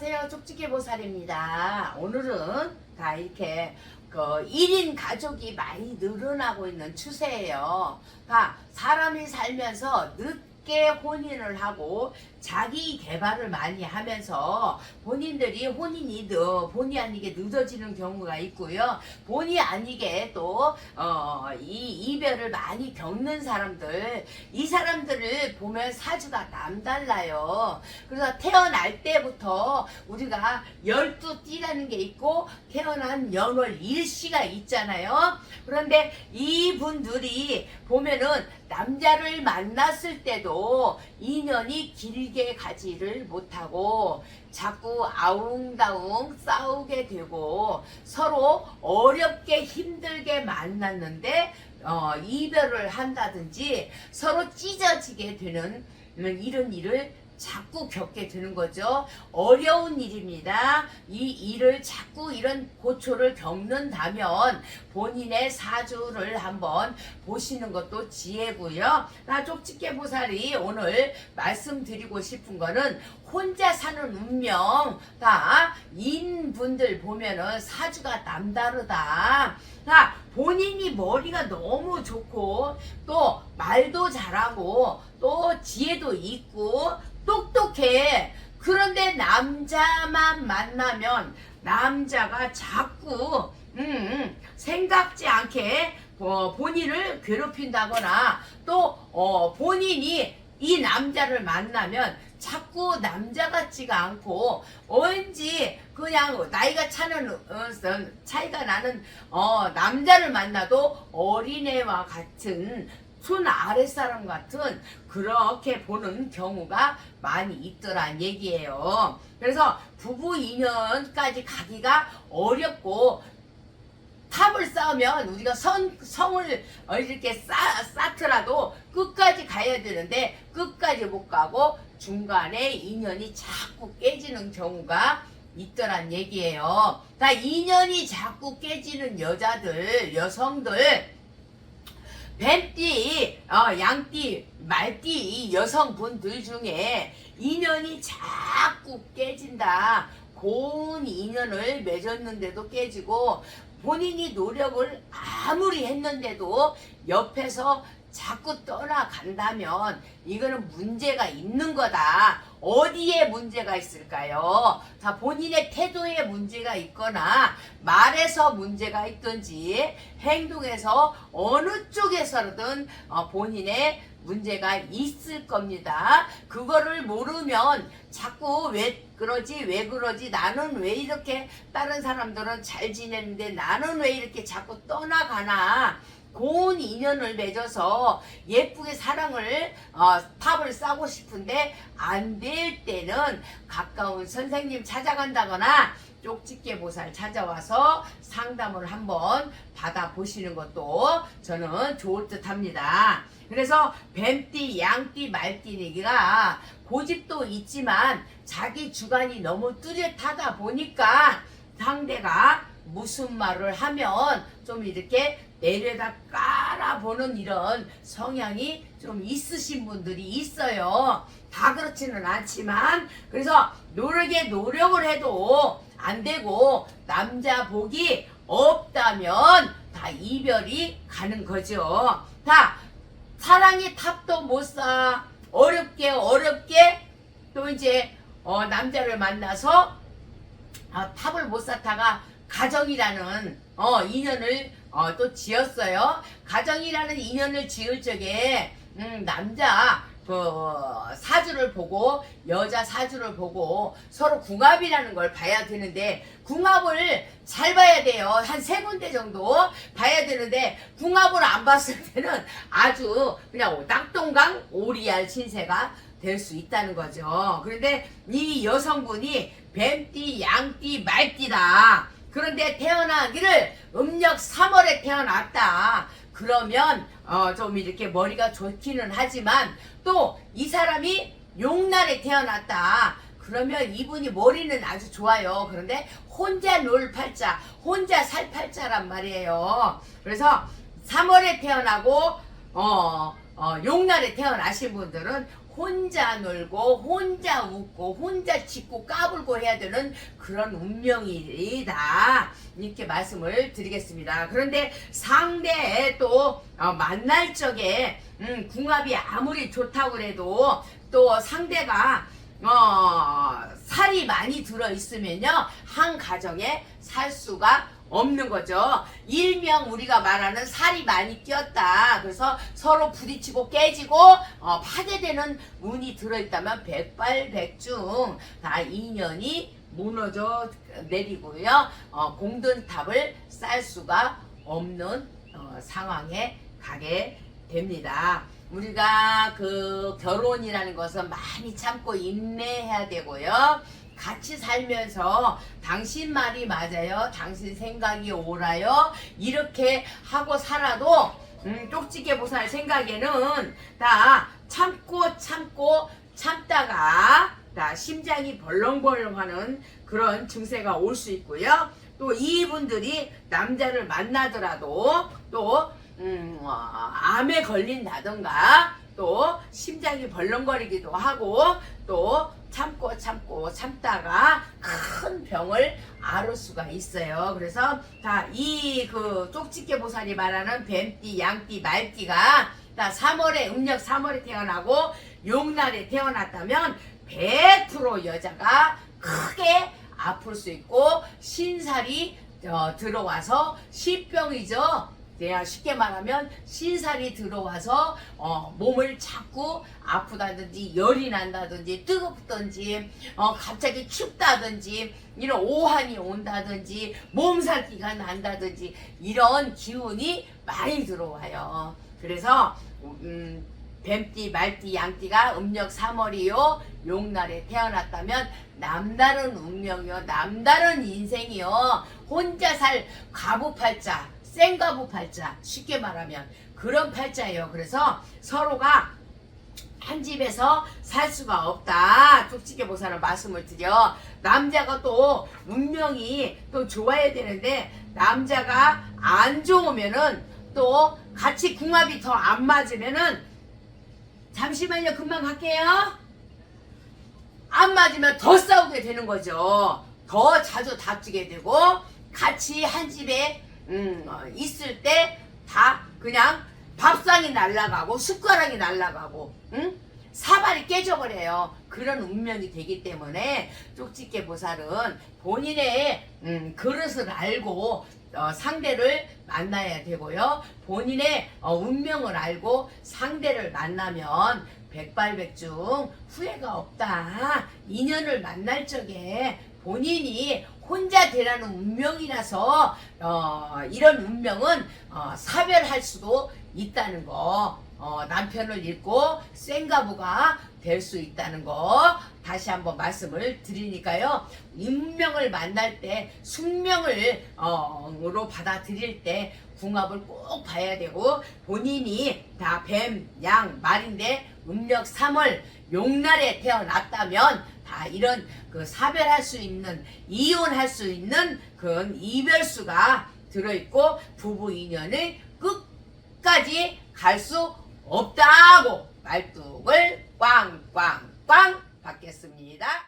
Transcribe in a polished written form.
안녕하세요. 쪽지게 보살입니다. 오늘은 다 이렇게 1인 가족이 많이 늘어나고 있는 추세예요. 다 사람이 살면서 늦게 혼인을 하고 자기 개발을 많이 하면서 본인들이 혼인이 본의 아니게 늦어지는 경우가 있고요. 본의 아니게 또 이 이별을 많이 겪는 사람들, 이 사람들을 보면 사주가 남달라요. 그래서 태어날 때부터 우리가 12띠라는 게 있고 태어난 연월 일시가 있잖아요. 그런데 이분들이 보면은 남자를 만났을 때도 인연이 길게 가지를 못하고 자꾸 아웅다웅 싸우게 되고 서로 어렵게 힘들게 만났는데 이별을 한다든지 서로 찢어지게 되는 이런 일을 자꾸 겪게 되는 거죠. 어려운 일입니다. 이 일을 자꾸 이런 고초를 겪는다면 본인의 사주를 한번 보시는 것도 지혜고요. 나 쪽집게 보살이 오늘 말씀드리고 싶은 거는 혼자 사는 운명, 다 인분들 보면은 사주가 남다르다. 자, 본인이 머리가 너무 좋고 또 말도 잘하고 또 지혜도 있고 똑똑해. 그런데 남자만 만나면 남자가 자꾸 생각지 않게 본인을 괴롭힌다거나 또 본인이 이 남자를 만나면 자꾸 남자 같지가 않고 왠지 그냥 나이가 차이가 나는 남자를 만나도 어린애와 같은 손 아랫사람 같은 그렇게 보는 경우가 많이 있더란 얘기예요. 그래서 부부 인연까지 가기가 어렵고 탑을 쌓으면 우리가 성을 이렇게 쌓더라도 끝까지 가야 되는데 끝까지 못 가고 중간에 인연이 자꾸 깨지는 경우가 있더란 얘기예요. 다 인연이 자꾸 깨지는 여성들 뱀띠, 양띠, 말띠 이 여성분들 중에 인연이 자꾸 깨진다. 고운 인연을 맺었는데도 깨지고 본인이 노력을 아무리 했는데도 옆에서 자꾸 떠나간다면 이거는 문제가 있는 거다. 어디에 문제가 있을까요? 다 본인의 태도에 문제가 있거나 말에서 문제가 있든지 행동에서 어느 쪽에서든 본인의 문제가 있을 겁니다. 그거를 모르면 자꾸 왜 그러지 나는 왜 이렇게 다른 사람들은 잘 지내는데 나는 왜 이렇게 자꾸 떠나가나. 고운 인연을 맺어서 예쁘게 사랑을 탑을 쌓고 싶은데 안 될 때는 가까운 선생님 찾아간다거나 쪽집게 보살 찾아와서 상담을 한번 받아보시는 것도 저는 좋을 듯 합니다. 그래서 뱀띠, 양띠, 말띠니가 고집도 있지만 자기 주관이 너무 뚜렷하다 보니까 상대가 무슨 말을 하면 좀 이렇게 내려다 깔아보는 이런 성향이 좀 있으신 분들이 있어요. 다 그렇지는 않지만 그래서 노력을 해도 안 되고 남자 복이 없다면 다 이별이 가는 거죠. 다 사랑의 탑도 못 쌓아 어렵게 또 이제 남자를 만나서 탑을 못 쌓다가 가정이라는 인연을 또 지었어요. 가정이라는 인연을 지을 적에 남자 사주를 보고 여자 사주를 보고 서로 궁합이라는 걸 봐야 되는데 궁합을 잘 봐야 돼요. 한 3군데 정도 봐야 되는데 궁합을 안 봤을 때는 아주 그냥 땅동강 오리알 신세가 될 수 있다는 거죠. 그런데 이 여성분이 뱀띠, 양띠, 말띠다. 그런데 태어나기를 음력 3월에 태어났다. 그러면 좀 이렇게 머리가 좋기는 하지만 또 이 사람이 용날에 태어났다. 그러면 이분이 머리는 아주 좋아요. 그런데 혼자 놀 팔자, 혼자 살 팔자란 말이에요. 그래서 3월에 태어나고 용날에 태어나신 분들은 혼자 놀고 혼자 웃고 혼자 짖고 까불고 해야 되는 그런 운명이다, 이렇게 말씀을 드리겠습니다. 그런데 상대에 또 만날 적에 궁합이 아무리 좋다고 해도 또 상대가 살이 많이 들어있으면요 한 가정에 살 수가 없는 거죠. 일명 우리가 말하는 살이 많이 뀌었다. 그래서 서로 부딪히고 깨지고 파괴되는 운이 들어있다면 백발백중 다 인연이 무너져 내리고요. 공든탑을 쌓을 수가 없는 상황에 가게 됩니다. 우리가 그 결혼이라는 것은 많이 참고 인내해야 되고요. 같이 살면서 당신 말이 맞아요, 당신 생각이 옳아요, 이렇게 하고 살아도 쪽지게 보살 생각에는 다 참고 참다가 다 심장이 벌렁벌렁하는 그런 증세가 올 수 있고요. 또 이분들이 남자를 만나더라도 또 암에 걸린다던가 또 심장이 벌렁거리기도 하고 또 참다가 큰 병을 앓을 수가 있어요. 그래서 다 이 그 쪽집게 보살이 말하는 뱀띠, 양띠, 말띠가 다 3월에 음력 3월에 태어나고 용날에 태어났다면 100% 여자가 크게 아플 수 있고 신살이 들어와서 신병이죠. 그냥 쉽게 말하면 신살이 들어와서 몸을 자꾸 아프다든지 열이 난다든지 뜨겁든지 갑자기 춥다든지 이런 오한이 온다든지 몸살기가 난다든지 이런 기운이 많이 들어와요. 그래서 뱀띠, 말띠, 양띠가 음력 3월이요 용날에 태어났다면 남다른 운명이요, 남다른 인생이요, 혼자 살 가부팔자, 생가부 팔자, 쉽게 말하면 그런 팔자예요. 그래서 서로가 한 집에서 살 수가 없다, 쪽지게 보살은 말씀을 드려. 남자가 또 운명이 또 좋아야 되는데 남자가 안 좋으면은 또 같이 궁합이 더 안 맞으면은, 잠시만요 금방 갈게요. 안 맞으면 더 싸우게 되는 거죠. 더 자주 다투게 되고 같이 한 집에 있을 때 다 그냥 밥상이 날아가고 숟가락이 날아가고 사발이 깨져버려요. 그런 운명이 되기 때문에 쪽집게 보살은 본인의 그릇을 알고 상대를 만나야 되고요. 본인의 운명을 알고 상대를 만나면 백발백중 후회가 없다. 인연을 만날 적에 본인이 혼자 되라는 운명이라서 이런 운명은 사별할 수도 있다는 거, 남편을 잃고 생가부가 될 수 있다는 거 다시 한번 말씀을 드리니까요. 운명을 만날 때 숙명을 으로 받아들일 때 궁합을 꼭 봐야 되고, 본인이 다 뱀, 양, 말인데 음력 3월 용날에 태어났다면 다 이런 그 사별할 수 있는, 이혼할 수 있는 그런 이별수가 들어있고 부부 인연을 끝까지 갈 수 없다고 말뚝을 꽝꽝꽝 받겠습니다.